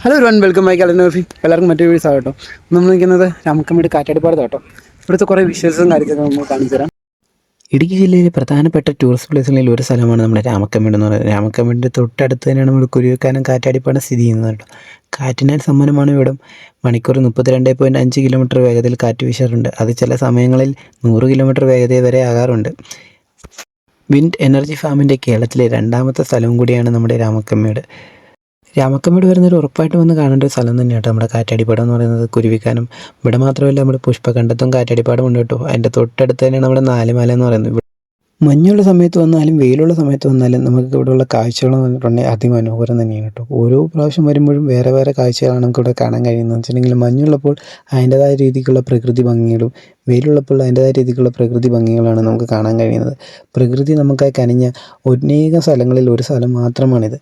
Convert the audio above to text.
Hello one welcome my കലനോഫി. എല്ലാവർക്കും മറ്റൊരു വീഡിയോസ് ആകട്ടോ. നമ്മൾ നിൽക്കുന്നത് രാമക്കമ്പടി കാറ്റാടിപ്പാടത്ത് കേട്ടോ. ഇവിടുത്തെ കുറേ വിഷ്വൽസും കാര്യങ്ങളൊക്കെ നമ്മൾ കാണിച്ചു തരാം. ഇടുക്കി ജില്ലയിലെ പ്രധാനപ്പെട്ട ടൂറിസ്റ്റ് പ്ലേസുകളിൽ ഒരു സ്ഥലമാണ് നമ്മുടെ രാമക്കമ്പടി എന്ന് പറയുന്നത്. രാമക്കമ്പടിൻ്റെ തൊട്ടടുത്ത് തന്നെയാണ് നമ്മുടെ കുരുവിക്കാനം കാറ്റാടിപ്പാടം സ്ഥിതി ചെയ്യുന്നത് കേട്ടോ. കാറ്റിനാൽ സമ്മാനമാണ് ഇവിടം. മണിക്കൂർ 32.5 കിലോമീറ്റർ വേഗതയിൽ കാറ്റ് വീശാറുണ്ട്. അത് ചില സമയങ്ങളിൽ 100 കിലോമീറ്റർ വേഗത വരെ ആകാറുണ്ട്. വിൻഡ് എനർജി ഫാമിൻ്റെ കേരളത്തിലെ രണ്ടാമത്തെ സ്ഥലവും കൂടിയാണ് നമ്മുടെ രാമക്കമ്പടി. രാമക്കമ്പടി വരുന്നൊരു ഉറപ്പായിട്ട് വന്ന് കാണേണ്ട ഒരു സ്ഥലം തന്നെയാണ് നമ്മുടെ കാറ്റാടിപ്പാടം എന്ന് പറയുന്നത്. കുരുവിക്കാനം ഇവിടെ മാത്രമല്ല, നമ്മുടെ പുഷ്പകണ്ഠത്തും കാറ്റാടിപ്പാടം ഉണ്ട് കേട്ടോ. അതിൻ്റെ തൊട്ടടുത്ത് തന്നെയാണ് നമ്മുടെ നാലുമല എന്ന് പറയുന്നത്. മഞ്ഞുള്ള സമയത്ത് വന്നാലും വെയിലുള്ള സമയത്ത് വന്നാലും നമുക്ക് ഇവിടെയുള്ള കാഴ്ചകളെന്ന് പറഞ്ഞിട്ടുണ്ടെങ്കിൽ അതിമനോഹരം തന്നെയാണ് കേട്ടോ. ഓരോ പ്രാവശ്യം വരുമ്പോഴും വേറെ വേറെ കാഴ്ചകളാണ് നമുക്ക് ഇവിടെ കാണാൻ കഴിയുന്നത്. വെച്ചിട്ടുണ്ടെങ്കിൽ മഞ്ഞുള്ളപ്പോൾ അതിൻ്റെതായ രീതിക്കുള്ള പ്രകൃതി ഭംഗികളും വെയിലുള്ളപ്പോൾ അതിൻ്റെതായ രീതിക്കുള്ള പ്രകൃതി ഭംഗികളാണ് നമുക്ക് കാണാൻ കഴിയുന്നത്. പ്രകൃതി നമുക്കായി കനിഞ്ഞ അനേകം സ്ഥലങ്ങളിൽ ഒരു സ്ഥലം മാത്രമാണിത്.